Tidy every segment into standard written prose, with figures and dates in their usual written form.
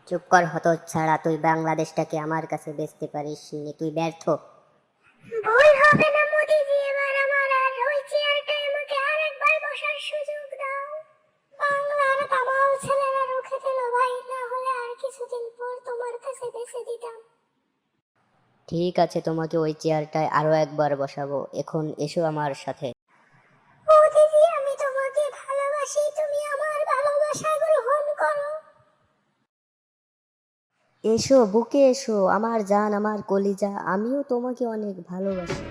চুপ কর হতচ্ছাড়া, তুই বাংলাদেশটাকে আমার কাছে বেচতে পারিস নি, তুই ব্যর্থ। ভুল হবে না মোদিজি, এবার আমার আর ওই চেয়ারটায় আমাকে আরেকবার বসার সুযোগ দাও। বাংলার তামাল ছেলেরা রুখে দিল ভাই, না হলে আর কিছুদিন পর তোমার কাছে বেচে দিতাম। ঠিক আছে, তোমাকে ওই চেয়ারটায় আরো একবার বসাবো, এখন এসো আমার সাথে। মোদিজি, আমি তোমাকে ভালোবাসি, তুমি আমার ভালোবাসা গ্রহণ করো। এসো বুকে এসো আমার জান, আমার কলিজা, আমিও তোমাকে অনেক ভালোবাসি।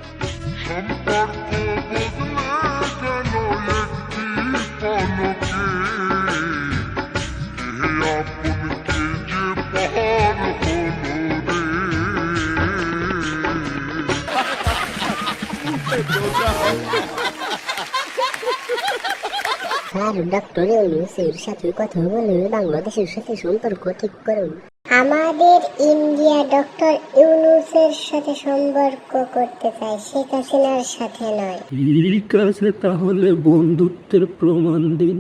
স্যার, ডক্টর ইউনূসের সাথে কথা বলে বাংলাদেশের সাথে সম্পর্ক ঠিক করুন। আমাদের ইন্ডিয়া ডক্টর ইউনূসের সাথে সম্পর্ক করতে চায়, শেখ হাসিনার সাথে নয়। ঠিক আছে, তাহলে বন্ধুত্বের প্রমাণ দিন।